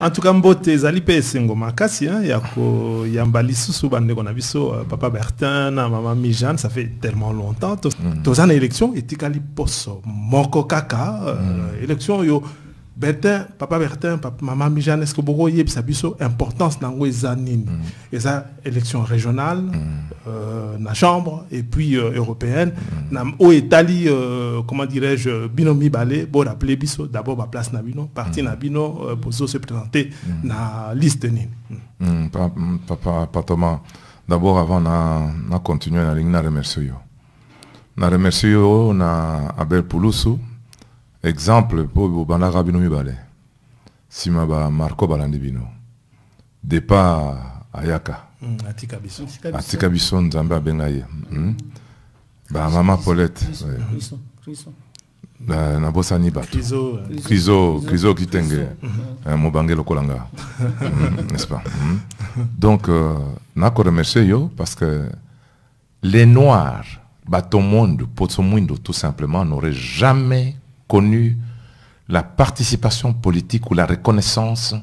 En tout cas, mbote zali pe sengo makasi hein, yako yambali susu bande qu'on a biso papa Bertin na maman Mijane, ça fait tellement longtemps. Tozana élection etikali poso moko kaka élection yo Bertin, papa Bertin, maman Mijane, est-ce que beaucoup y a biso importance dans les années et ça élection régionale, la chambre et puis européenne, au Italie, comment dirais-je, binomi balé, bon appeler biso d'abord la place nabino, parti nabino pour se présenter na liste ni. Papa Thomas, d'abord avant na continuer na ligne na remercier yo. Na remercier yo na Abel Poulousou. Exemple pour Bandara Binomi Balé. Sima ba Marco Balandibino. Départ Ayaka. Atika Bisson Nzamba Bengaye. Ba Mama Paulette. Nabosani Bato. Criso Kitenge. Mobangé Lokolanga. N'est-ce pas? Donc, n'a qu'à remercier yo parce que les Noirs, Baton Monde, Potsomundo, tout simplement, n'auraient jamais connu la participation politique ou la reconnaissance,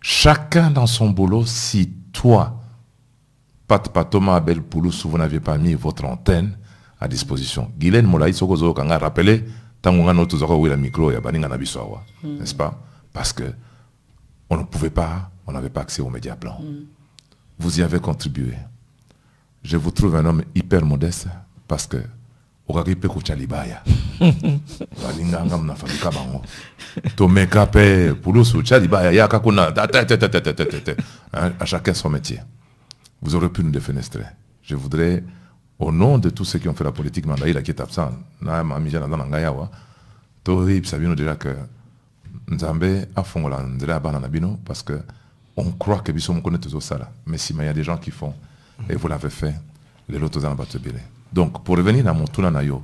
chacun dans son boulot. Si toi, Thomas Abel Poulousou, vous n'aviez pas mis votre antenne à disposition. Guylaine Moulaï Sokozo, quand on a rappelé, tant qu'on a notre le micro, n'est-ce pas? Parce que on ne pouvait pas, on n'avait pas accès aux médias blancs. Vous y avez contribué. Je vous trouve un homme hyper modeste parce que Okakipe kuchalibaya. Balinganga mnafalika bango. Tomeka pe Poulousou chalibaya yaka kuna à chacun son métier. Vous aurez pu nous défenestrer. Je voudrais, au nom de tous ceux qui ont fait la politique mandaïla qui est absent, na mamija na ngayawa, tori sabino déjà que Nzambe a fongola ndela bana nabino parce que on croit que biso mkonne tous sala. Mais si il y a des gens qui font et vous l'avez fait, les lotos en batebele. Donc, pour revenir à mon tour nayo,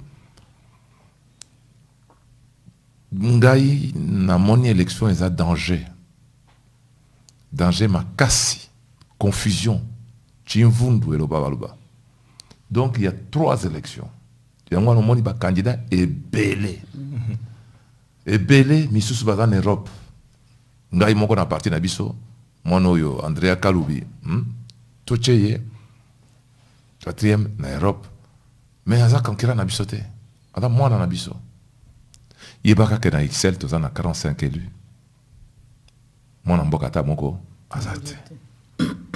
Ngai na moni élection est un danger. Danger makasi, confusion, chimvundu et lobabaluba. Donc, il y a 3 élections. Il y a un moni ba candidat et belé. Et belé, misusu baza en Europe. Ngai moko na parti na biso, monoyo Andrea Kalubi, Tocheye, 4e na Europe. Mais il y a un na biso te. Ada moi na biso. Yebaka ke na Excel to na 45 élus. Moi na mboka ta moko azate.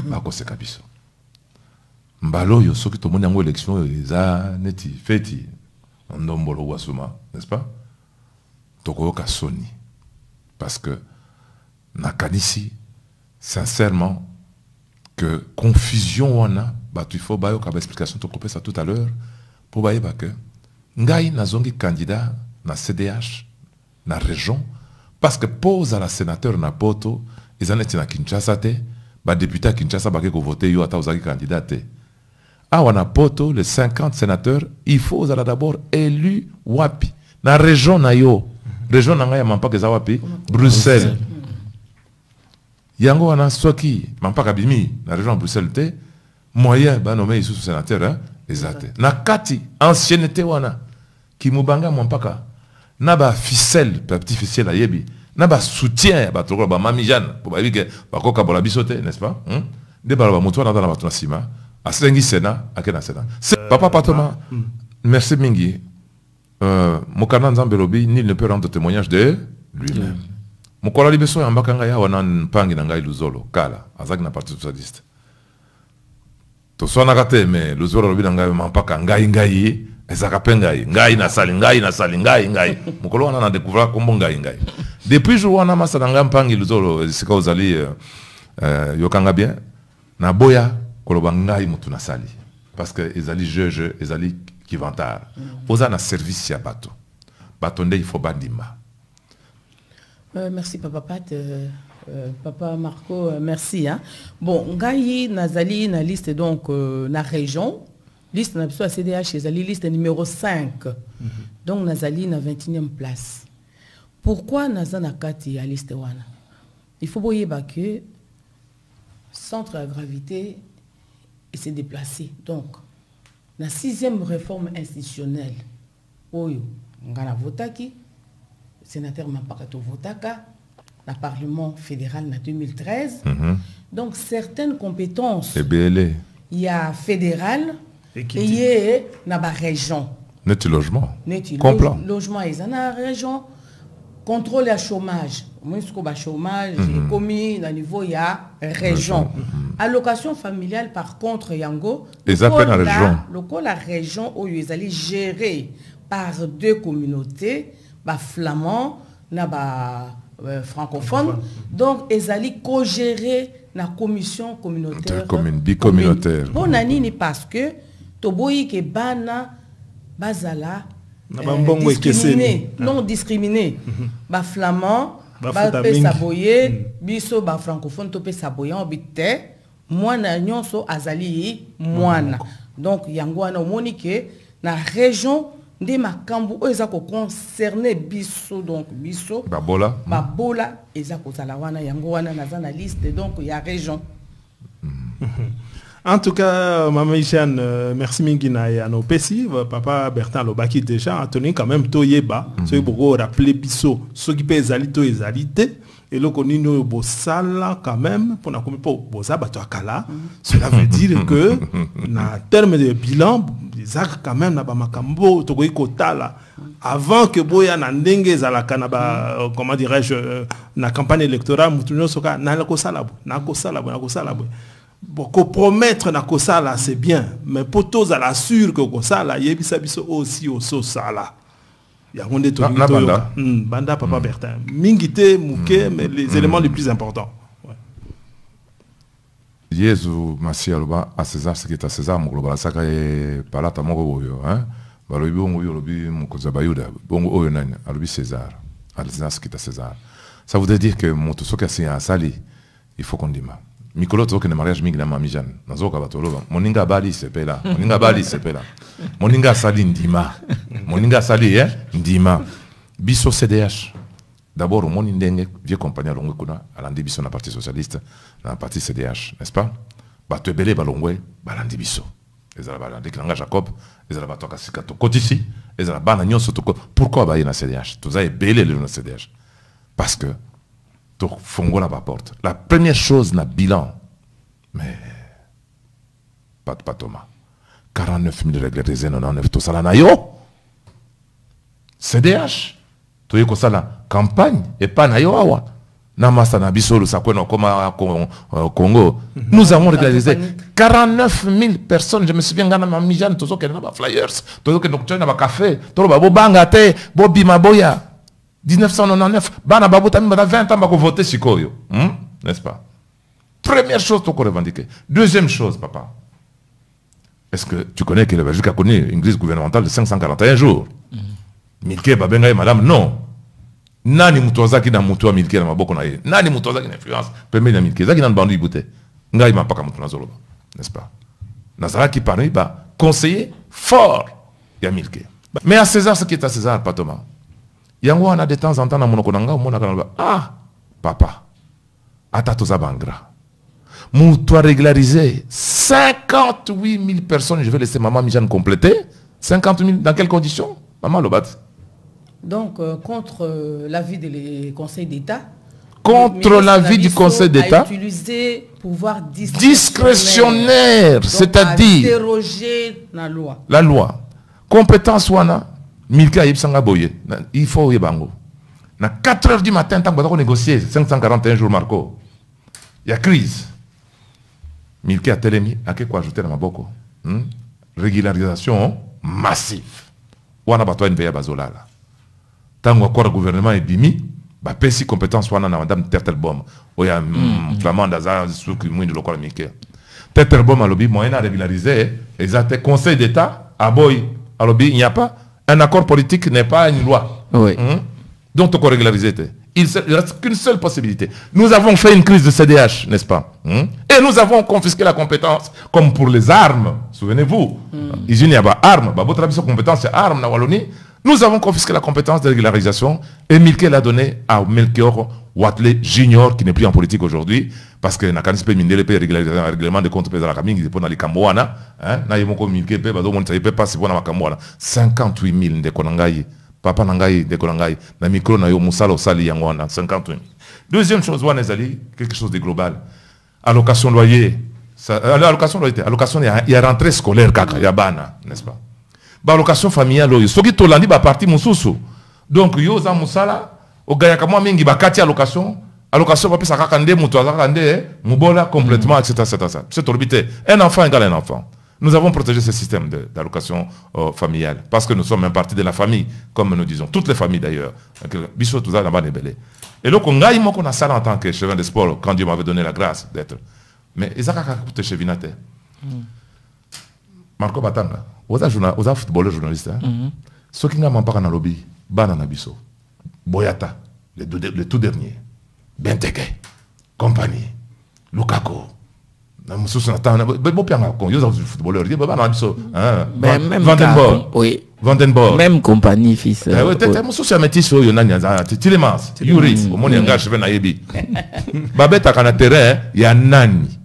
Bako se kabiso. Mbalo yo soki to moni yango élection eza neti feti ndombolo wasuma, n'est-ce pas? Toko ka soni. Parce que na kanisi sincèrement que confusion wana ba tu faut ba yo ka explication to couper ça tout à l'heure. Pour bailler que Ngai nazongi candidat na CDH na région parce que pose à la sénateur na poto ils en étaient na Kinshasa te ba député à Kinshasa ba ko voter yo ata ozaki candidat te ah wana poto les 50 sénateurs il faut d'abord élu wapi na région na yo région na ngai mampa ke za wapi Bruxelles yango wana soki mampa ka bimi na région Bruxelles te moyen ba nommé sous sénateur hein. Exact. Na kati ancienneté wana ki mubanga mompaka na ba ficelle petit ficelle ayebi na ba soutien ba toko ba mamijane pour ba bike ba koka bola bisote n'est-ce pas de ba moto na ba tona sima asengi sena akena sena papa Thomas merci mingi mokana nzambe lobi nul ne peut rendre témoignage de lui-même mokola libeso ya mbaka ngai wana mpangi na ngai luzolo kala azaki na parti socialiste. To sona kate me luzoro lobina ngai mampaka ngai ezaka ngai na sali ngai mukolo wana na découvrir kombo ngai depuis jour wana masala ngai mpangi luzoro sika ozali yokanga bien na boya koloba ngai mutu na sali parce que ezali je ezali kivantar oza na service ya bato nde il faut bandima. Merci papa Pat. Papa Marco, merci. Hein. Bon, Ngai Nazali na liste donc na région, liste na CDH, Nazali liste numéro 5. Donc Nazali na 21e place. Pourquoi Nazana Kati à liste wana? Il faut voyer que centre à gravité s'est déplacé. Donc, la 6e réforme institutionnelle, Oyo, Ngana Votaki, sénateur Mampakato Votaka, le Parlement fédéral en 2013. Donc, certaines compétences, il y a fédéral et il y a la région. Net logement. Logement est dans la région. Contrôle le chômage. Moi, le chômage est commis au niveau de la région. Allocation familiale, par contre, Yango, la région où ils allaient gérer par deux communautés, flamand, francophone. Donc, ils allaient co-gérer la commission communautaire. Bicommunautaire. Bon, parce que Toboyi ke bana bazala discriminé, non discriminé. Flamand, saboye, biso francophone topé saboye obité, mwana nyonso azali mwana. Donc yango ana monique na région de makambu ezako concerné biso donc biso babola ezako zala wana yango wana naza na liste donc il y a région. En tout cas, Maman Jeanne, merci Mingina et Ano Pessi, papa Bertin Lobaki déjà, Anthony quand même Toyeba, ceux qui ont rappelé Bisso, ceux qui peuvent zalito et zalité, et là qu'on y a Bossala quand même, pour n'a comme pas Bossa Batoakala, cela veut dire que, en termes de bilan, les actes quand même, n'a pas Makambo, Togoy Kotala, avant que Boya Nandenge Zalakanaba, comment dirais-je, la campagne électorale, Moutounio Soka, n'a ko salabo. Bon, compromettre na kosala c'est bien, mais pour tous à la sûre que kosala yebisa biso aussi au sosala. Ya gonde to banda papa Bertin. Mingité mouké mais les éléments les plus importants. Yesu masialoba à César ce qui est à César mo global saka e palata moko oyo hein. Balobi bongo yo lobi mukoza bayuda bongo oyo nani alobi César. À César ce qui est à César. Ça voudrait dire que moto soka c'est un sali, il faut qu'on dise. Mikolo toke ne mariage mingi na Mami Jeanne nazoka batoloba moninga bali sepela moninga sali ndima moninga sali ndima biso CDH d'abord moni ndenge vieux compagnie longwe kuna alandi biso na parti socialiste na parti CDH n'est-ce pas bato ebele balongwe balandi biso ezala balandi kilanga Jacob ezala bato kasika to kotisi ezala bana nyonso to pourquoi ba na CDH toza ebele le na CDH parce que fongola la porte. La première chose na bilan, mais pas Thomas. 49 000 régularisés, 99 tout ça là na yo. CDH, tout y ça la campagne et pas na yo awa. Namasa na bisolo sa kweno koma Congo. Nous avons régularisé 49 000 personnes. Je me souviens gana Mami Jeanne tout ça que na ba flyers, tout ça que nocturne na ba café, tout ba bo banga te, bo bima boya. 1999, bana babuta mi 20 ans bako voter sikoyo, n'est-ce pas? Première chose qu'on revendique. Deuxième chose, papa. Est-ce que tu connais que la Belgique a connu une crise gouvernementale de 541 jours? Milke babenga madame non. Nani mutoza ki na mutoa Milke na maboko na ye. Nani mutoza ki na influence premier na Milke. Zaki na bandu ibute. Ngai ma paka mutuna zoloba, n'est-ce pas? Nazara qui parmi ba conseiller fort ya Milke. Mais à César ce qui est à César pas Thomas. Yango on a de temps en temps na monoko nanga mona kana ah papa atatoza bangra moutoa régularisé 58 000 personnes. Je vais laisser maman Mijane compléter. 50 000 dans quelles conditions maman Lobat? Donc contre l'avis du Conseil d'État, contre l'avis du Conseil d'État, utiliser pouvoir discrétionnaire, c'est-à-dire interroger la loi. La loi compétence wana Milka Yipsanga Boye, il faut y bango. Na 4 h du matin, tant qu'on négocier 541 jours Marco, il y a crise. Milka a télémi, à quoi ajouter dans ma boko? Régularisation massive. Wana batwa NVA bazolala. Tant qu'on le gouvernement est bimi, bah pesi compétence wana na madame Tertelbom. Oya flamand d'azar sous qui mouille de l'ocole Milka. Tertelbom a lobby moyen à régulariser. Exact. Conseil d'État, à boy, à lobby, il n'y a pas. Un accord politique n'est pas une loi. Oui. Donc, on peut régulariser. Il ne reste qu'une seule possibilité. Nous avons fait une crise de CDH, n'est-ce pas? Et nous avons confisqué la compétence, comme pour les armes. Souvenez-vous, il n'y a pas d'armes. Votre compétence, c'est armes, na Wallonie. Nous avons confisqué la compétence de régularisation et Milke l'a donné à Melchior Watley Junior, qui n'est plus en politique aujourd'hui, parce que n'a pas de règlement de compte de la Camille, il est pour n'a 58 000 de Konangaï, papa nangai deko nangai na micro na yo musala osali yango wana 50 000. Deuxième chose wana ezali quelque chose de global. Allocation loyer, allocation loyer, allocation il y a rentrée scolaire kaka ya bana, n'est-ce pas? Ba allocation familiale yo soki tolandi ba parti mususu. Donc yo za musala o gaya kama mingi bakati allocation va pesa kaka nde mutu azaka nde mubola complètement etc. C'est orbité. Un enfant égale un enfant. Nous avons protégé ce système d'allocation familiale parce que nous sommes un parti de la famille, comme nous disons, toutes les familles d'ailleurs. Biso tout ça là-bas est belé. Et donc on a eu mon salle en tant que chef de sport quand Dieu m'avait donné la grâce d'être. Mais ils ont coûté chez Vinate. Marco Batanga, vous êtes footballeur journaliste. Ceux qui n'ont pas dans lobby, Banana Biso, Boyata, les tout derniers, Benteke, compagnie, Lukaku. Même compagnie, fils. Yuri, au monde engage, je vais naïbi. Babette a un terrain, il y a Nani.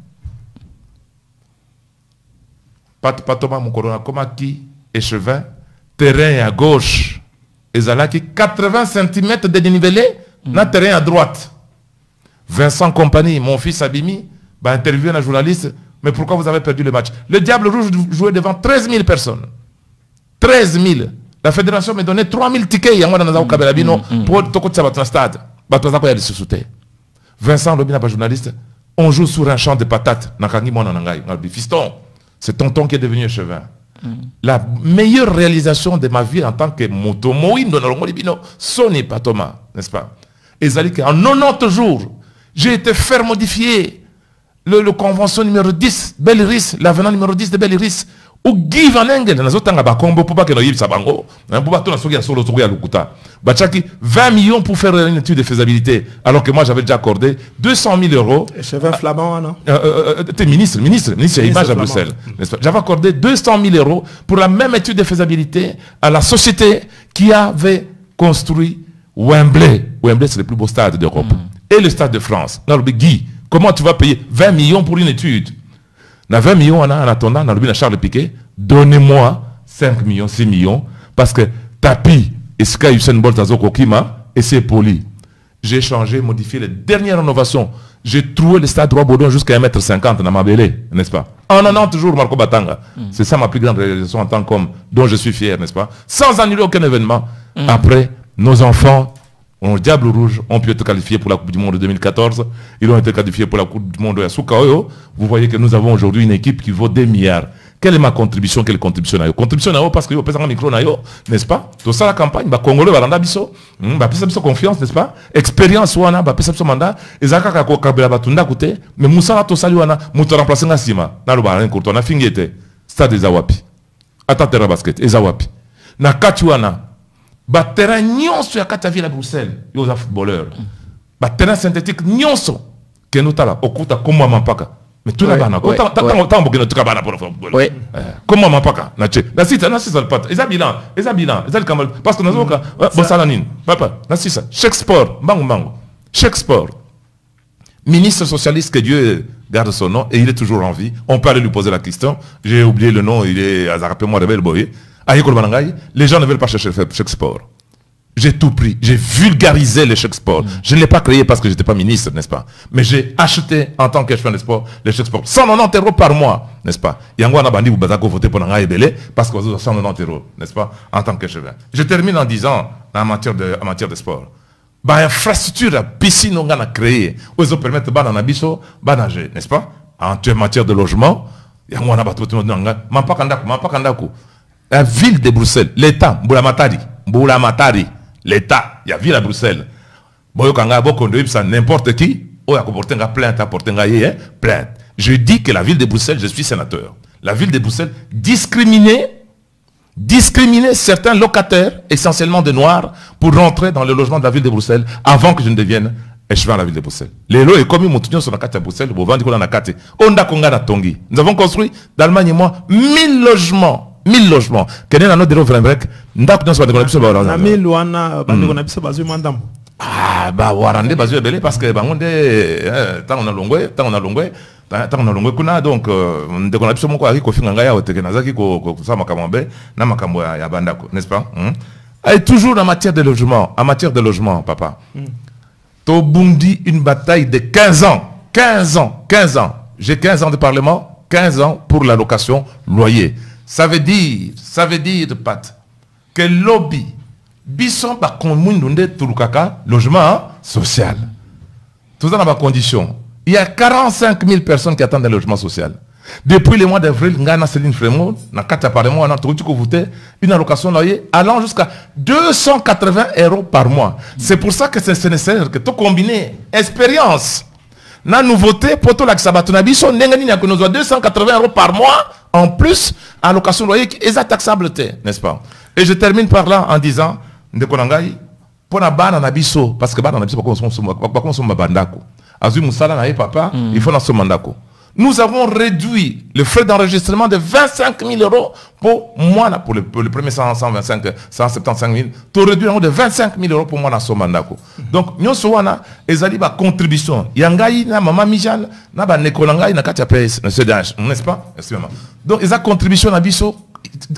Pas Thomas Moukorona, comme qui, échevin, terrain à gauche, et Zalaki, 80 cm de dénivelé, na terrain à droite. Vincent Compagnie, mon fils Abimi, bah, interviewer un journaliste, mais pourquoi vous avez perdu le match? Le Diable Rouge jouait devant 13 000 personnes. 13 000. La fédération me donnait 3 000 tickets pour le stade. Vincent Lobina, journaliste, on joue sur un champ de patates. Fiston, c'est tonton qui est devenu échevin. La meilleure réalisation de ma vie en tant que motomoïne dans le Sony Patoma, n'est-ce pas? Et en 90 jours, j'ai été faire modifier le convention numéro 10, Belle-Iris, l'avenant numéro 10 de Belle-Iris, ou Guy Van Engel, nous avons combo pour pas que nous ayons sabango, pour pas que nous ayons 20 millions pour faire une étude de faisabilité, alors que moi j'avais déjà accordé 200 000 euros. Chevin flamand, non? T'es ministre à Image à Bruxelles. J'avais accordé 200 000 euros pour la même étude de faisabilité à la société qui avait construit Wembley. Wembley, c'est le plus beau stade d'Europe. Et le stade de France. Guy, comment tu vas payer 20 millions pour une étude? Na 20 millions en attendant, dans le Charles Piquet, donnez-moi 5 millions, 6 millions, parce que Tapi et Sky Usain Bolt Azoko Kima, et c'est poli. J'ai changé, modifié les dernières rénovations. J'ai trouvé le stade Roi Baudouin jusqu'à 1,50 m dans ma belée, n'est-ce pas? En 90 jours, Marco Batanga. C'est ça ma plus grande réalisation en tant qu'homme, dont je suis fier, n'est-ce pas? Sans annuler aucun événement. Après, nos enfants, au Diable Rouge, ont pu être qualifiés pour la Coupe du Monde de 2014. Ils ont été qualifiés pour la Coupe du Monde de Sukaoyo. Vous voyez que nous avons aujourd'hui une équipe qui vaut des milliards. Quelle est ma contribution? Quelle contribution nayo? Contribution nayo parce que yo pesa un micro nayo, n'est-ce pas? Tout ça la campagne, ba Congolais balanda biso, ba pesa biso confiance, n'est-ce pas? Expérience wana, ba pesa biso mandat, ezaka ka ko kabela batunda kote, mais musala to sali wana, muto remplacer nga sima. Na lo ba ko to na fingete. Stade Ezawapi. Atatera basket Ezawapi. Na kati wana ba terrain nyonso ya kati ya ville à Bruxelles, yo za footballeur. Ba terrain synthétique nyonso que nous tala okuta komo mampaka. Mais tout là-bas, comment mampaka na sita le pat. Eza bilan, le kamal parce que nous avons bosalanine. Papa, na sita, chaque sport, bango. Chaque sport. Ministre socialiste, que Dieu garde son nom et il est toujours en vie. On peut aller lui poser la question. J'ai oublié le nom, il est rappelez-moi Rebelle Boye. Les gens ne veulent pas chercher chaque sport. J'ai tout pris. J'ai vulgarisé les chèques sport. Je ne l'ai pas créé parce que je n'étais pas ministre, n'est-ce pas? Mais j'ai acheté, en tant que chef de sport, les chèques sport. 190 euros par mois, n'est-ce pas? Yango Bandi vous bazako voter pour Nanga Ebele parce que vous avez 190 euros, n'est-ce pas? En tant que chef. Je termine en disant, en matière de sport. Bah, infrastructure, piscine, on a créé. Où ils permettent de nabiso, nager, n'est-ce pas? En matière de logement, yango on a battu tout le monde. Mampakandaku. La ville de Bruxelles, l'État, Mbulamatari. L'État, il y a ville à Bruxelles. N'importe qui, plainte. Je dis que la ville de Bruxelles, je suis sénateur. La ville de Bruxelles discriminait certains locataires, essentiellement de Noirs, pour rentrer dans le logement de la ville de Bruxelles avant que je ne devienne échevin à la ville de Bruxelles. Les lots et comme ils sur la carte à Bruxelles, nous avons construit, d'Allemagne et moi, 1000 logements. 1000 logements. Quel est la note de l'Ovrembrek? Na 1000 wana bandeko na biso bazui mandambo. Ah bah warande bazui belé parce que bangonde tant on a longwe kuna donc ndeko na biso moko ari ko finga ngaya oteke nazaki ko sa makambo na makambo ya bandako, n'est-ce pas? Et toujours en matière de logement, papa. Tobundi, une bataille de 15 ans. 15 ans. J'ai 15 ans de parlement, 15 ans pour l'allocation loyer. Ça veut dire, Pat, que lobby, bison ba konmunde tulukaka logement social. Tout ça dans ma condition. Il y a 45 000 personnes qui attendent un logement social. Depuis le mois d'avril, Ngana Céline Frémont, dans 4 appartements, on a voté une allocation loyer allant jusqu'à 280 € par mois. C'est pour ça que c'est nécessaire que tu combines expérience. La nouveauté, pour tout l'accès que nous avons 280 € par mois en plus à allocation loyer qui est taxable, n'est-ce pas? Et je termine par là en disant, pour la bana na biso, parce que bana na biso, pas comme son bandako. Azu Moussala na papa, il faut dans ce mandako. Nous avons réduit le frais d'enregistrement de 25 000 € pour moi, pour le premier 175 000, tu as réduit de 25 000 € pour moi dans ce mandako. Donc, nous avons une contribution. Yangaï, na maman Mijal, na ba Nekolangaï, na Katia PS, n'est-ce pas? Donc, ils ont contribution à biso,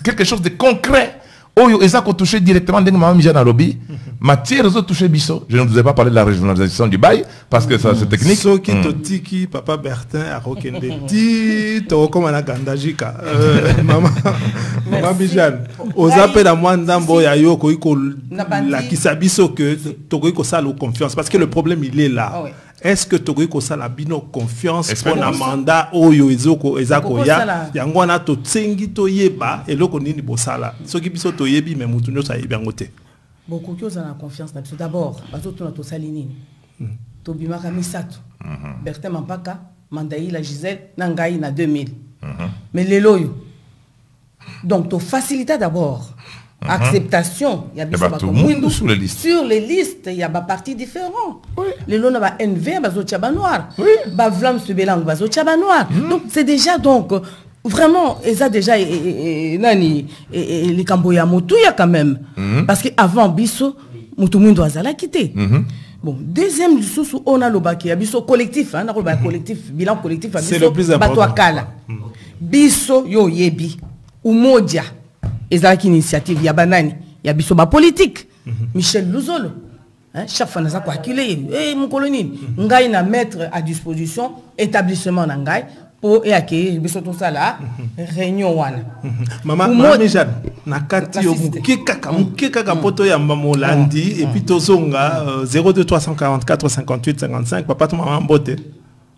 quelque chose de concret. Oh, ils ont touché directement dès que maman Mijal a lobby. Matière, ils ont touché biso. Je ne vous ai pas parlé de la régionalisation du bail, parce que c'est technique. Ce qui te dit papa Bertin a rokende dit, tu recommandes à Gandajika. Maman Mijal, aux appels à moi, Ndambo, Yayo, Koiko, la Kisabiso, que Togoiko Salo confiance. Parce que le problème, il est là. Est-ce que Togoiko Sala bino confiance pour un mandat Oyo Ezoko Ezako ya Yangwana to Tsengi to Yeba et loko nini bosala. Ce qui biso to yebi mais mutunyo sa yebangote. Beaucoup de choses ont confiance là-dessus. D'abord, parce que tu as Salinini, Tobimaka Misato, Bertin Mampaka, Mandaï la Gisèle, Nangaï na 2000. Mais les loyaux. Donc, tu facilites d'abord. Acceptation, il y a sur les listes. Sur les listes, il y a des partis différents. Les lois ba NV, bazo tchaba noir. Ba vlam subelang, bazo tchaba noir. Donc c'est déjà donc vraiment et ça déjà nani les Camboya Moutouya quand même. Parce que avant biso Moutoumindo azala quitté. Bon, deuxième sous on a le bac, il y a biso collectif, hein, collectif, bilan collectif, c'est le plus important. Batouakala. Biso yo yebi umoja. Ezalaki initiative ya banani ya bisoba politique Michel Luzolo chaque fois naza ko akile mon colonine ngai na mettre à disposition établissement na ngai pour accueillir biso tout ça là réunion wana maman Mijal na kati yo mukeka poto ya mamolandi et puis tozonga 02 344 58 55 papa to maman Mbote.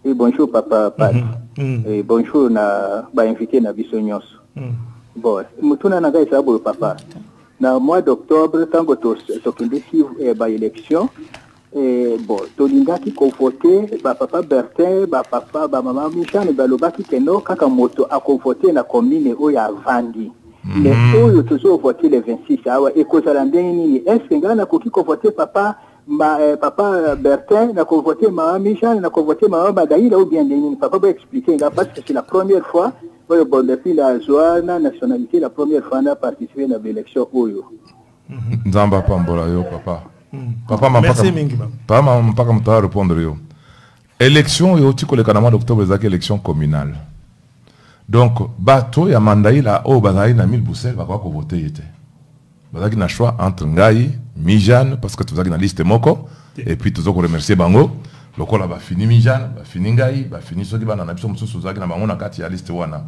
Et bonjour papa et bonjour na ba invité na biso nyonso. Bon, mutuna na gaisa bo papa. Na mois d'octobre tango to kende suivre ba élection bon, to linga ki ko voter ba papa Bertin, ba papa ba maman Michane ba lobaki keno kaka moto a ko voter na commune o ya Vandi. Mais oyo toujours voter le 26 awa e ko zala ndeni est-ce que ngana ko ki ko voter papa papa Bertin na ko voter maman Michane na ko voter maman Badaïla ou bien ndeni papa va expliquer parce que c'est la première fois. Bon, depuis la Joana nationalité, la première fois, on a participé à l'élection Oyo. Nzamba Pambola, yo, papa. Papa, merci, Mingi. Papa, m'a pas comme toi répondre, yo. Élection, yo, tu connais le mois d'octobre, c'est élection communale. Donc, bateau, il y a mandaï là, oh, bataille, na 1000 Boussel, va quoi voter, était. Bataille, n'a choix entre Ngaï, Mijane, parce que tu as une liste Moko, et puis tu as remercier Bango. Le col a fini Mijane, fini Ngaï, fini ceux qui vont en absence de Souzaki, na Bango, na Kati, à liste Wana.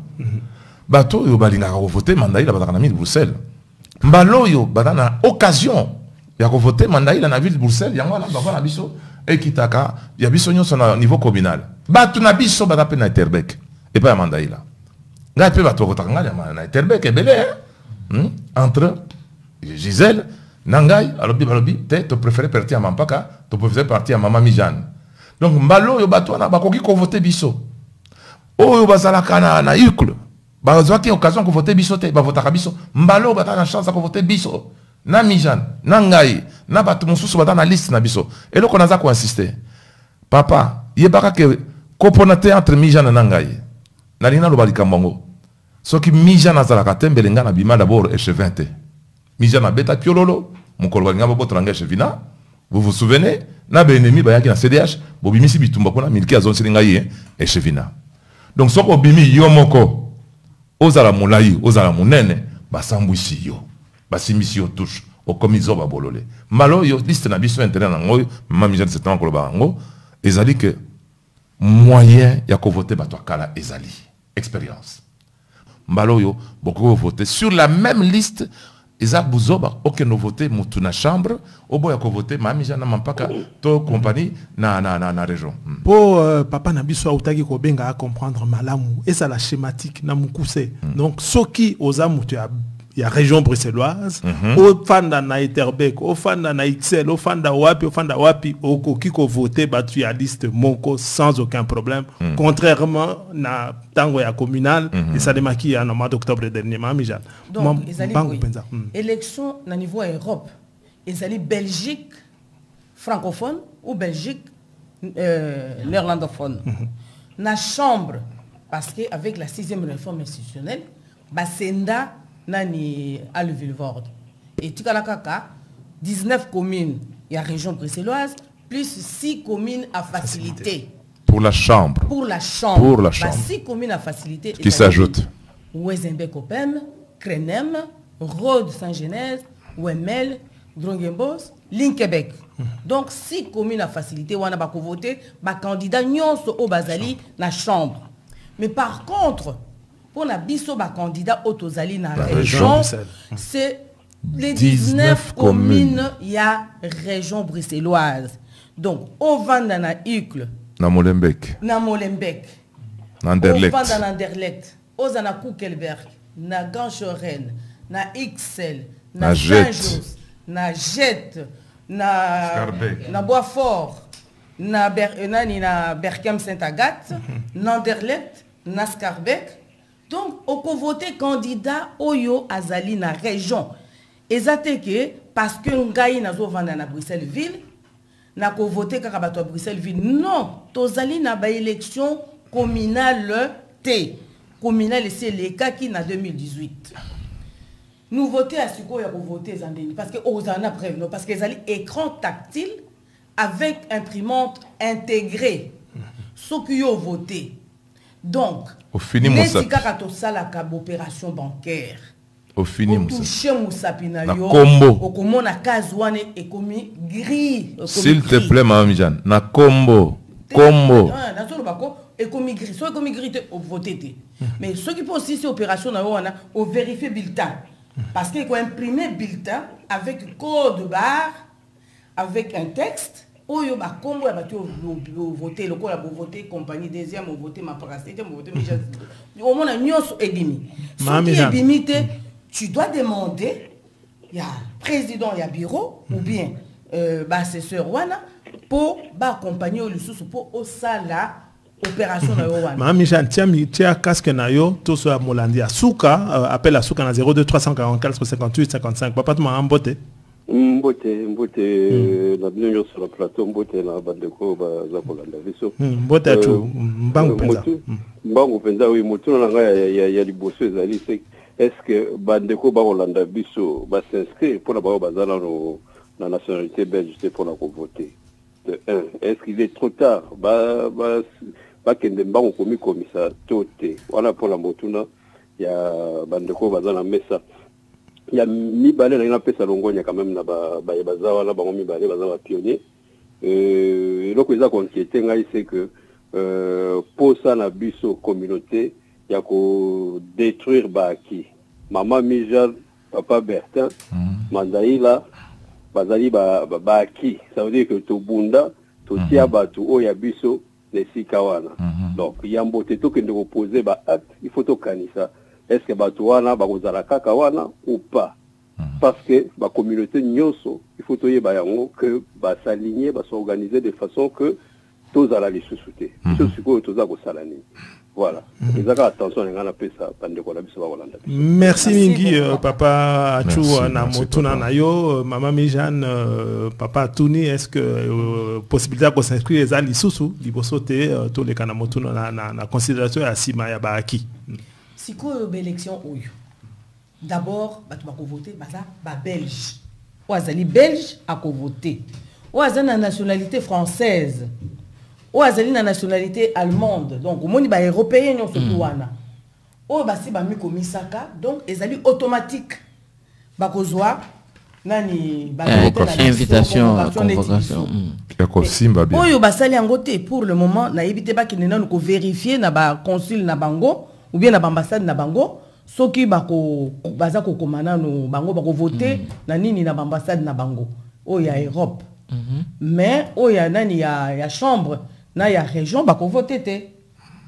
Bateau, yo, balinga, voter, mandaï, la bataille, na 1000 Bruxelles. Mbalo, yo, bataille, occasion. Il y a voté, mandaï, la ville de Bruxelles, il y a un peu de biso, et qui taka, il y a biso, au niveau communal. Bateau, na biso, bataille, na Terbec, et pas à mandaï, là. Ngaï, peut bateau, na Terbec, et belé, entre Gisèle, Nangaï, alobi, tu préfères partir à Mampaka, tu préfères partir à Maman Mijane. Donc, Mbalo, yo bateau, na bakoki ko voté biso. Oh, yo bazala kana na yukle. Bazwaki occasion ko voté biso te, ba votaka biso. Mbalo bata na chance ko voté biso. Na Mijane, na Ngaï, na batu mususu bata na liste na biso. Et donc on a ça ko insister. Papa, yebaka ke koponate entre Mijane na Ngaï. Na lina lo balika mbongo. Soki Mijane azalaka tembelenga na bima d'abord échevin te. Mijane na beta piololo, mukolo balinga bo tranga échevina. Vous vous souvenez? Na benemi bayaki na CDH, bobimisi bitumba pona milki azon silingaye échevina. Donc soko bimi yomoko ozala mulayi, ozala munene, basambwisi yo. Basimisi yo touche. au comiso ba bololé malo yo liste na biso internet nango mama Mijane c'est encore bango ezali que moyen ya ko voter bato kala ezali expérience mbalo yo boko voter sur la même liste eza buzoba ok no voter mutu na chambre obo ya ko voter mama Mijane mampaka to compagnie na région pour papa na biso autaki ko benga a comprendre malamu et ça la schématique na mukuse donc soki oza mutu ya région bruxelloise au fanda na Etterbeek au fanda na Ixelles au fanda wapi au kiko voter batu ya liste moko sans aucun problème contrairement na tango ya communal et ça démarqué en mois d'octobre dernier mama Mijane donc élection na niveau Europe ezali Belgique francophone ou Belgique néerlandophone na chambre parce que avec la 6e réforme institutionnelle basenda nani à le Vilvoorde et tu kaka 19 communes il y a région bruxelloise plus 6 communes à facilité pour la chambre 6 communes à facilité qui s'ajoutent Wezenbeek-Opem, Krenem, Rhodes Saint-Genèse, Wemel, Drongenbos, Linkebeek. Donc 6 communes à facilité où on a voté ba candidat nyonso au bazali na chambre. Mais par contre pour la biso ba candidat autozali na région c'est les 19 communes il y a région bruxelloise. Donc au Vanda na Uccle, na Molenbeek, na Anderlecht, au Vanda na Anderlecht, au Zana Kukelberg, na Ganchoren, na Ixelles, na Saint-Jos, na Jet, na Boisfort, na Berkem Saint-Agathe, na Anderlecht, na Scarbeck. Donc, on peut voter candidat Oyo Azali na région. Et ça que parce que Ngaï n'a pas na Bruxelles ville, n'a pas voté à Bruxelles ville. Non, tozali na ba élection communale T. Communale c'est les cas qui na 2018. Nous votons à ce qu'on a voté Zandeni parce que Ozana prévenu parce que zali écran tactile avec imprimante intégrée. Ceux qui ont voté. Donc, au fini Moussa. Opération bancaire. Au fini Moussa. Na combo. Au comment na kazwane et commis gris. S'il te plaît, Mama Mijane. Na combo. Combo. Na solo bako et commis gris. Soit commis gris au voté. Mais ceux qui font aussi ces opérations na wana au vérifier bulletin. Parce qu'il faut imprimer bulletin avec code barre, avec un texte. Oyo ba kombo ya batu voter le ko la voter compagnie deuxième ou voter ma parasité ou voter Mijane au moins nyonso edimi si edimi tu dois demander il y a président il y a bureau ou bien assesseur wana pour ba accompagner le sous pour au sala opération na yo wana mama Mijane tia casque na yo to so molandi asuka appelle asuka na 02 344 58 55 papa tu m'as mbote Mbote la bienvenue sur le plateau Mbote na bandeko baza kolanda biso Mbote tu mbangu penza oui motu na nga ya liboso ezali est-ce que bandeko ba kolanda biso ba s'inscrire pour la bazala na nationalité belge pour la voter de 1 est-ce qu'il est trop tard ba kende mbangu komi komisa tote wana pour la motuna ya bandeko bazala mesa il y a mibale na ina pesa longonya quand même na ba bazawa la bango mibale bazawa pionnier loko eza konquiéter ngai c'est que pour ça na biso communauté ya ko détruire baki mama Mijane papa Bertin Mandaïla bazali baki ça veut dire que to bunda to tia batu o ya biso les sikawana donc yambote to kende reposer ba acte il faut to kanisa. Est-ce que Batouana, Bakozala Kakawana ou pas? Parce que la communauté Nyoso, il faut que s'aligner, s'organiser de façon que tous allons les sous-souter. Voilà. Attention, merci Mingi, papa Achou, Namotuna Nayo, maman Mijane, papa Touni, est-ce que possibilité de s'inscrire les alliés sous libosoté, tous les Kanamotuna, na considération à Sima Yabaki? Si quoi élection ou d'abord tu vas voter bah belge ou azali belge à voter ou azali na nationalité française ou azali na nationalité allemande donc au monde ba européen non surtout wana ou ba si ba mi komisaka donc ezali automatique ba kozwa nani invitation convocation yako simba bien oyo basali yango te pour le moment na yebite ba kine nanu ko vérifier na ba consul na bango ou bien na ambassade na bango soki bako baza ko komana no bango bako voter na nini na ambassade na bango oyo ya Europe mais oyo ya nani ya chambre na ya région bako voter te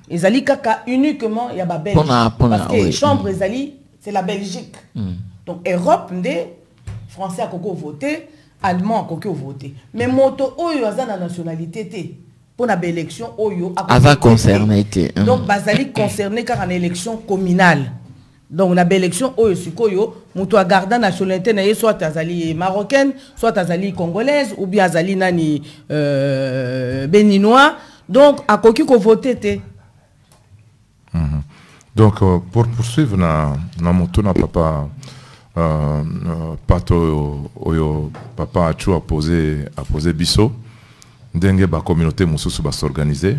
ezali kaka uniquement ya ba Belgique parce que chambre ezali c'est la Belgique donc Europe ndé français a koko voté, allemand a koko voté. Mais moto oyo aza na nationalité té pour la élection oyo a concerné donc basali concerné car en élection communale. Donc la élection oyo sikoyo moto a gardé nationalité na soit azali marocaine, soit azali congolaise ou bien azali nani béninois. Donc a koko voté té. Donc pour poursuivre na moto na papa pato oyo papa Achu a posé biso ndenge ba communauté mususu ba s'organiser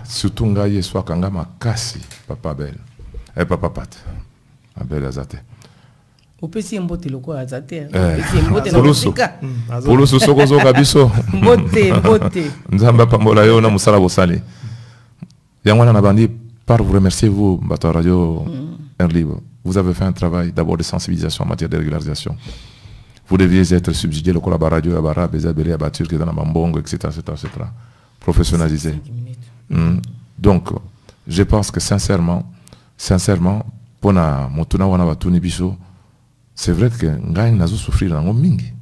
surtout ngaye soit kanga makasi papa bel papa pat abel azate opesi mbote loko azate poloso sokozo kabiso mbote nzamba pambola yo na musala bosali yangwana na bandi par vous remercier vous bato radio Air Libre. Vous avez fait un travail d'abord de sensibilisation en matière de régularisation. Vous deviez être subsidié le collaborateur à Barra, Bézabélé, à Batur, qui est dans la Mambongo, etc. Professionnalisé. Donc, je pense que sincèrement, pour na motuna wana batuni biso, c'est vrai que ngai nazo souffrir nango mingi.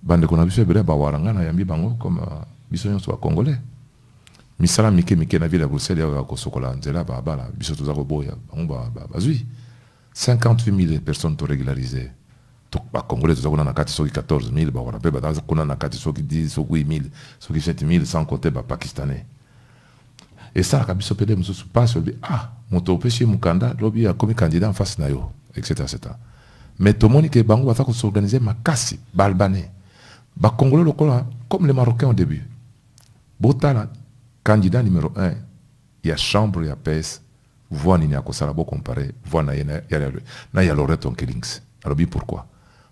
Bande kona biso ebele ba waranga na yambi bango comme biso nyonso ba congolais. Misala mike na ville à Bruxelles ya ko sokola nzela ba bala biso toza ko boya bango ba bazui 58 000 personnes to régularisées. Donc ba congolais toza ko na kati soki 14 000 ba warape ba daza kuna na kati soki 10 soki 8 000 soki 7 000 sans compter ba pakistanais. Et ça ka biso pede mususu passe moto peshi mukanda lobi ya komi candidat en face na yo etc. Mais tout le monde que bango va s'organiser makasi balbané. Ba congolais lokola comme les Marocains au début. Botala candidat numéro 1, il y a chambre, il y a PS, voix ni a Kosalabo comparé, voix na ya Loreto Killings. Alors pourquoi?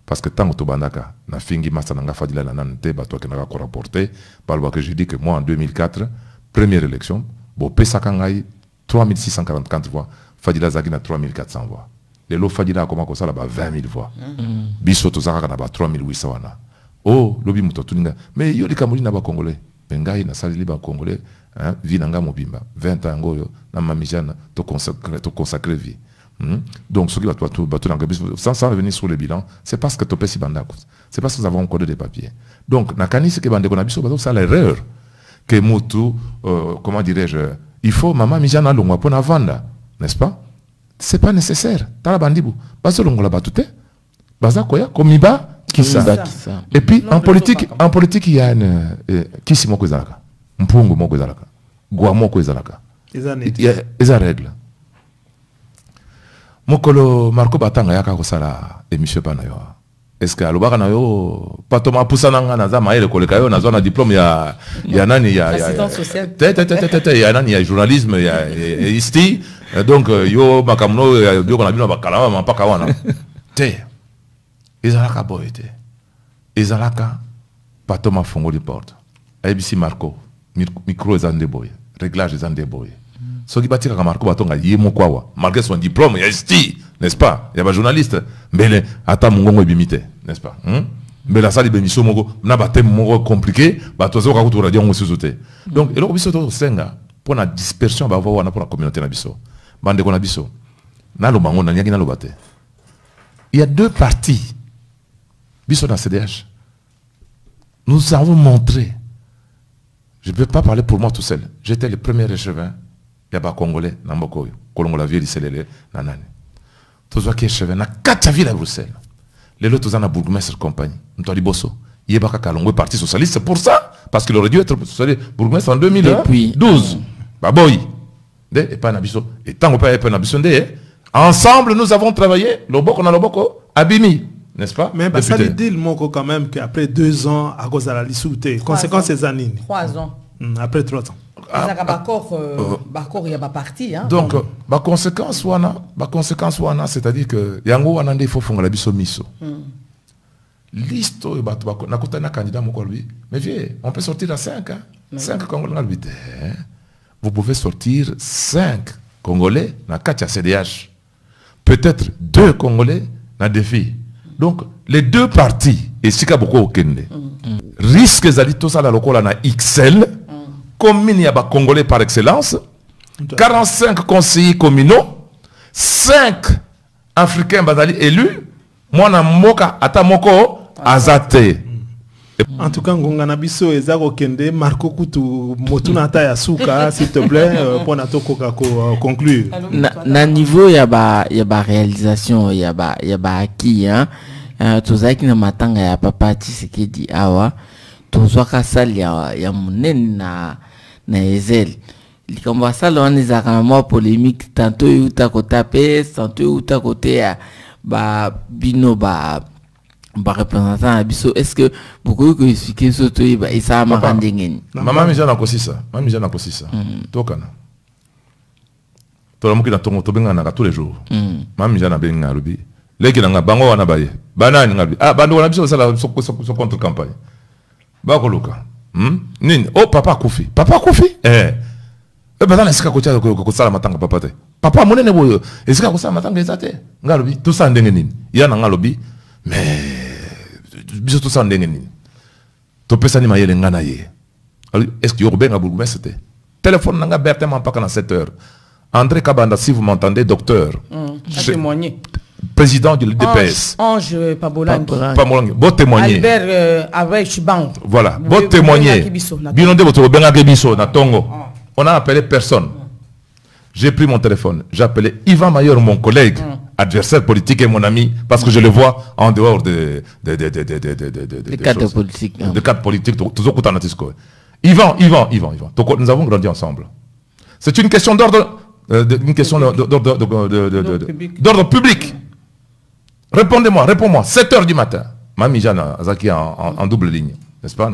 Parce que tant que Tobandaka, na fingi masa nanga fadila na nante, bato ke nanga ko rapporté, balwa que je dis que moi en 2004, première élection, bo pesa kangai 3644 voix, fadila zaki na 3400 voix. Les lots fadila a comment ça là-bas 20 000 voix. Biso to zaka na ba 3800 wana. Oh, lobi muto tuninga. Mais yo li kamuli na ba congolais. Bengai na sali ba congolais. Vie nanga mobimba 20 ans ngoyo na mamijana to consacrer vie. Donc ce qui va sans revenir sur le bilan, c'est parce que topé si bandako. C'est parce que nous avons encodé des papiers. Donc na kanisi ke bande konabiso bazo ça l'erreur que mutu comment dirais-je, il faut maman mijana longwa pona vanda, n'est-ce pas? C'est pas nécessaire. Tala bandibu bazo longola batute baza koya komiba kisa. Et puis en politique il y a une kisi moko ezalaka. Mpungu moko ezalaka. Gwa moko ezalaka. Eza règle. Mokolo Marco Batanga yaka kosala émission pa na yo. Est-ce que alobaka na yo patoma pusana nga na za maele koleka yo na zona diplôme ya nani ya assistant social. Ya nani ya journalisme ya isti. Donc yo makamno yo kona bino bakala ma mpaka wana. Te. Ezalaka boyete. Ezalaka patoma fongo di porte. ABC Marco micro ezande boy, réglage ezande boy. Ce qui bâtit Marco Batonga yemo kwawa, malgré son diplôme, il y a ici, n'est-ce pas? Il y a un journaliste, mais ata mongongo ebimite, n'est-ce pas? Mais la salle bémission mongo, na ba thème mongo compliqué, ba tozo ka kutu radio ngosuzote. Donc et le biso to senga pour la dispersion ba wana pour la communauté na biso. Bande ko na biso. Na lo bango na nyaki na lo bate. Il y a deux partis. Biso na CDH. Nous avons montré. Je ne peux pas parler pour moi tout seul. J'étais le premier échevin. Il y a pas Congolais, Nambokoyo, Kolongola Ville, Selele, Nanane. Tous ceux qui échevin, na 4 villes à Bruxelles. Les autres, ils ont un bourgmestre compagnie. Nous avons dit Bosso. Il y a pas Kalongo parti socialiste. C'est pour ça. Parce qu'il aurait dû être bourgmestre en 2012. Baboy. Et pas Nabiso. Et tant qu'on peut pas Nabiso, ensemble, nous avons travaillé. Loboko na Loboko, Abimi. N'est-ce pas? Mais ça veut dire quand même qu'après 2 ans, à cause de la lissouté, conséquence ces années. 3 ans. Après 3 ans. Il y a pas parti. Donc, ma conséquence, c'est-à-dire que Yango Wanande, il faut faire la biso miso. liste, na candidat mais vieux, on peut sortir à 5. 5 Congolais. Vous pouvez sortir 5 Congolais dans 4 CDH. Peut-être 2 Congolais dans défi. Donc, les deux partis, et si beaucoup au Kende, risquent d'aller tout ça dans le XL, comme il y a des Congolais par excellence, 45 conseillers communaux, 5 Africains élus, moi, na moka, ata moko, azate. En tout cas, Ngonga Nabiso et Zaro Kende, Marco Koutou, Motuna Tayasuka, s'il te plaît, pour Nato conclure. Na niveau, il y a ba réalisation, il y a ba acquis, hein. Tout ça qui n'a matanga ya papa Tshisekedi awa, tout ça kasali ya munen na ezel. Comme ça, on est à polémique, tantôt il y a côté PS, tantôt il y a côté ba bino ba représentant abisso. Est-ce que beaucoup que expliquer ce truc et ça m'a rendu ngeni maman mija na kosisa tokana to lamuki na tongo to benga na tous les jours maman mija na benga rubi leki na bango wana baye banani ngabi bando wana biso sala so contre campagne ba ko luka nini oh papa kufi bazana esika ko tia ko sala matanga papa te papa monene boyo esika ko sala matanga ezate ngalubi tout ça ndenge nini ya na ngalobi mais biso tout ça ndenge nini to pesa ni mayele ngana ye est-ce que yorbe nga bourgmestre c'était téléphone nanga Bertin Mampaka na 7 heures André Kabanda si vous m'entendez docteur témoigner président du DPS Ange Pamolangi beau témoigner Albert avec Chibango voilà beau témoigner binonde votre benga kebiso na tongo on a appelé personne j'ai pris mon téléphone j'ai appelé Yvan Mayor mon collègue adversaire politique et mon ami, parce que je le vois en dehors des cadres politiques. Des cadres politiques, Yvan. Nous avons grandi ensemble. C'est une question d'ordre public. Réponds-moi. 7 h du matin. Mami Jana, Azaki en double ligne, n'est-ce pas?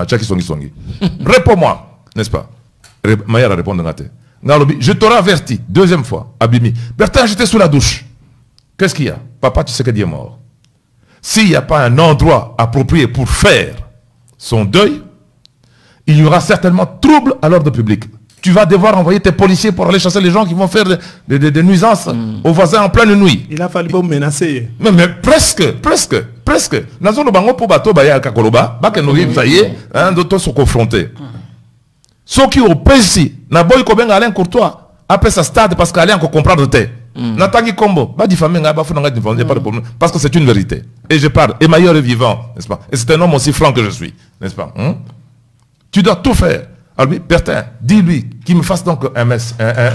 Réponds-moi, n'est-ce pas? Maya répond de Nate. Je t'aurai averti, deuxième fois, Abimi. Bertin, j'étais sous la douche. Qu'est-ce qu'il y a? Papa, tu sais qu'il est mort. S'il n'y a pas un endroit approprié pour faire son deuil, il y aura certainement trouble à l'ordre public. Tu vas devoir envoyer tes policiers pour aller chasser les gens qui vont faire des nuisances aux voisins en pleine nuit. Il a fallu pas menacer. Mais presque. Nous avons bango pour bateau baya kakoloba, bakenogi ça y est, d'autres sont confrontés. Ceux qui ont payé, na boy ko benga Alain Courtois, après sa stade parce qu'Alain encore comprendre te. Natagi Kombo, pas diffamer, pas de problème, parce que c'est une vérité. Et je parle, et Maillard est vivant, n'est-ce pas? Et c'est un homme aussi franc que je suis, n'est-ce pas? Tu dois tout faire. Alors, Bertin, dis-lui qu'il me fasse donc un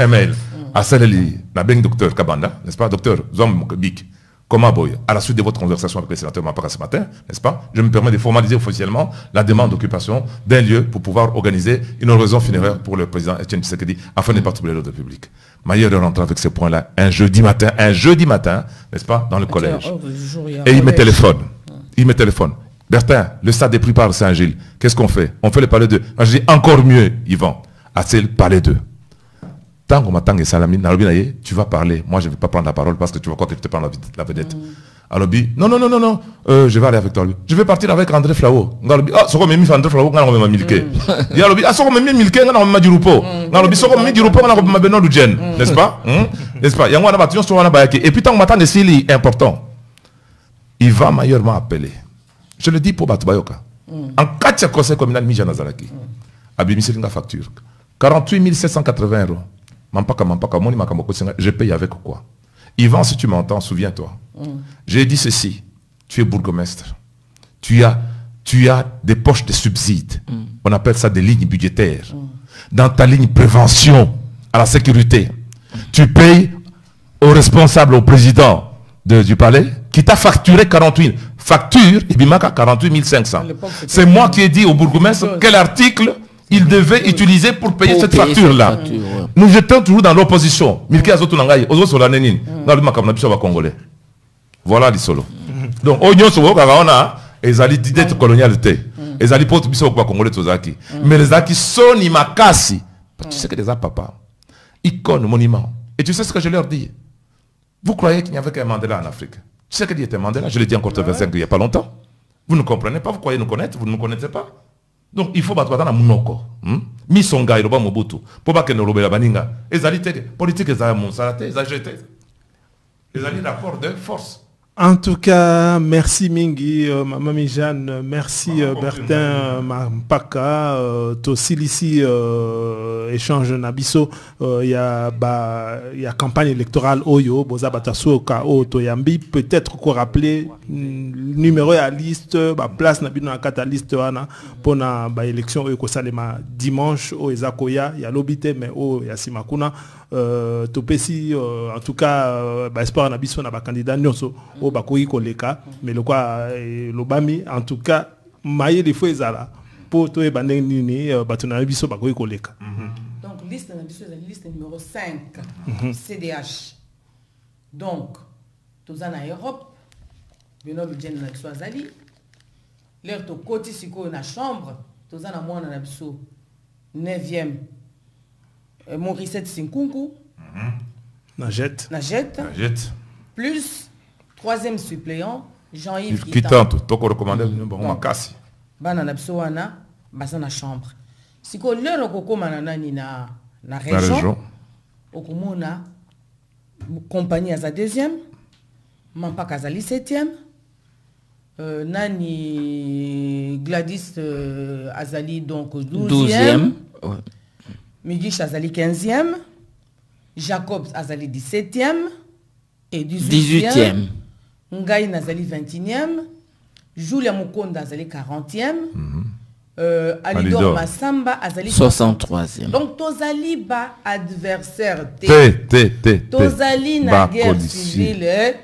mail à Saleli, la belle docteur Kabanda, n'est-ce pas? Docteur Zom Bik, comment boy, à la suite de votre conversation avec le sénateur Mampaka ce matin, n'est-ce pas? Je me permets de formaliser officiellement la demande d'occupation d'un lieu pour pouvoir organiser une oraison funéraire pour le président Etienne Tshisekedi afin de ne pas troubler l'ordre public. Maillard rentre avec ce point-là un jeudi matin, n'est-ce pas, dans le collège. Et il me téléphone. Bertin, le stade est pris par Saint-Gilles. Qu'est-ce qu'on fait? On fait le palais 2. Je dis encore mieux, Yvan. C'est le palais 2. Tant qu'on m'attend, tu vas parler. Moi, je ne vais pas prendre la parole parce que tu vas croire que je te prends la vedette. Alors, non, je vais aller avec toi. Je vais partir avec André Flao. Ah, ce qu'on m'a mis André Flao, on m'a milqué. Il y a ah, ce qu'on m'a mis milqué, on m'a dit Rupo. Ce qu'on m'a dit Rupo, on m'a besoin du Djen. N'est-ce pas? N'est-ce pas? Il y a un bâtiment sur la Bayaki. Et puis, tant qu'on m'attend, c'est important. Il va Maillard m'a appelé. Je le dis pour Batubayoka. En 4 conseils communal, Mija Nazaraki. Abimi Selinga facture. 48 780 €. Mampaka, je paye avec quoi? Yvan, si tu m'entends, souviens-toi. J'ai dit ceci. Tu es bourgmestre. Tu as des poches de subsides. On appelle ça des lignes budgétaires. Dans ta ligne prévention à la sécurité, tu payes au responsable, au président du palais, qui t'a facturé 48. Facture, Ibimaka 48 500. C'est moi qui ai dit au bourgmestre quel article il devait utiliser pour payer cette facture-là. Nous étions toujours dans l'opposition. Voilà les solos. Donc, on a des idées de colonialité. Les alliés pour congolais tozaki. Mais les acquis sont ni makasi. Tu sais que les papa, icône, monument. Et tu sais ce que je leur dis? Vous croyez qu'il n'y avait qu'un Mandela en Afrique? Tu sais qu'il y était Mandela? Je l'ai dit encore il n'y a pas longtemps. Vous ne comprenez pas, vous croyez nous connaître, vous ne nous connaissez pas. Donc il faut battre dans monoko. Misonga iloba mobutu. Pour pas que nous robela baninga. Ezali te politique ezali mon salate, ezali jeté. Ezali rapport de force. En tout cas, merci Mingi, Mamie Jeanne, merci Bertin Mampaka, Tosilisi échange Nabiso, il y a campagne électorale Oyo, Boza Batasso Ka Toyambi, peut-être qu'on rappeler numéro à liste, place Nabino à la liste pour la élection Oyo Kosalema dimanche au Ezakoya, il y a l'obité mais au Yasimakuna. Topesi en tout cas espoir na biso na ba candidat nyonso o bakoyi koleka mais le quoi lobami en tout cas maye les fois ezala pour to ebande nini batuna biso bakoyi koleka. Donc liste na biso ezali liste numéro 5 CDH. Donc toza na Europe bino bidjen na biso azali l'air to koti siko na chambre toza na mwana na biso 9e Maurice Sinkunku, Najet, plus 3e suppléant, Jean-Yves Kitante, tu recommandé bon Makasi. Bana Napsoana, basa na chambre. Si ko lero koko manana ni na région, okomona compagnie à sa 2e, Mampak Azali 7e, nani Gladys Azali donc 12e. Migish Azali 15e, Jacobs Azali 17e et 18e. Ngaï Nazali 21e, Julia Mukonda Azali 40e, Alidor Massamba Azali 63e. Donc Tozali ba adversaire Tozali na guerre civile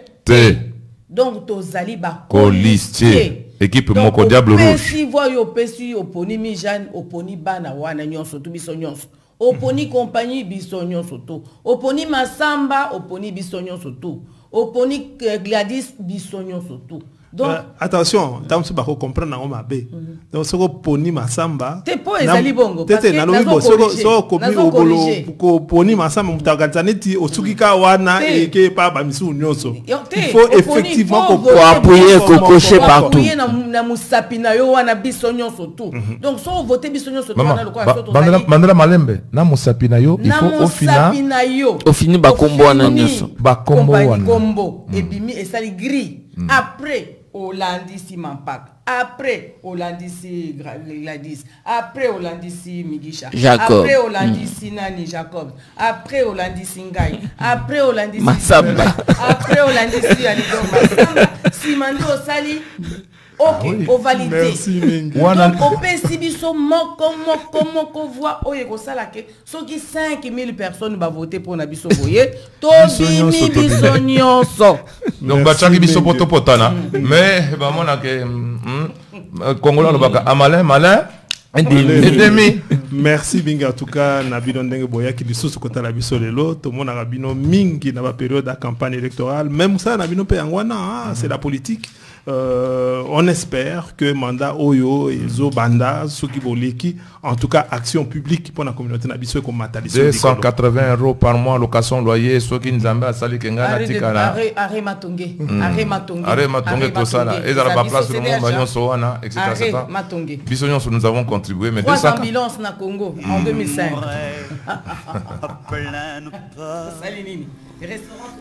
donc Tozali ba colistier. Équipe Moko Diable Rouge. Si voyo pesi oponi mi Jeanne oponi bana wana nyonso tu biso nyonso. Oponi compagnie biso nyonso tu. Oponi Massamba oponi biso nyonso tu. Oponi Gladys biso nyonso tu. Donc attention, tam se bako comprendre na ma be. Donc soko poni Massamba. Te po ezali bongo parce que nazo soko komi obolo ko poni Massamba mutakanzaneti osukika wana et que pa ba misu nyonso. Il faut effectivement ko appuyer ko cocher partout. Na musapi na yo wana biso nyonso tu. Donc so voter biso nyonso tu wana lokwa Mandela Malembe na musapi na yo il faut au final ba kombo wana nyonso. Ba kombo wana. Kombo ebimi esali gris. Après Hollandisi Mampak, après Hollandisi Gladys, après Hollandisi Migisha, Jacob. Après Hollandisi Nani Jacob, après Hollandisi Ngaï, après Hollandisi Massamba, après Hollandisi Alidor Massamba, Simandi Osali. Ok, au validé. Merci Mingi. Donc au PCBiso moko voix oyeko salake so qui 5000 personnes va voter pour Nabiso Boye to bimi biso nyonso. Donc bataki biso poto potana mais ba mona ke Congolais no baka malin et demi. Merci Binga en tout cas Nabino Ndenge Boya qui dit sous côté la biso lelo tout monde a bino mingi na ba période de campagne électorale même ça Nabino pe angwana c'est la politique. On espère que mandat Oyo et Zobanda, Sokiboleki, en tout cas action publique pour la communauté Nabiso comme Matalisson. 280 € par mois, location, loyer, Soki Nzamba, Sali Kenga, Natikala. Arrêt Matongé. Arrêt Matongé, tout ça là. Et dans la place de mon bagnon Soana, etc. Arrêt Matongé. Bisognos, nous avons contribué. Mais 3 ambulances na Congo en 2005.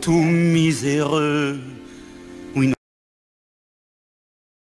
Tout miséreux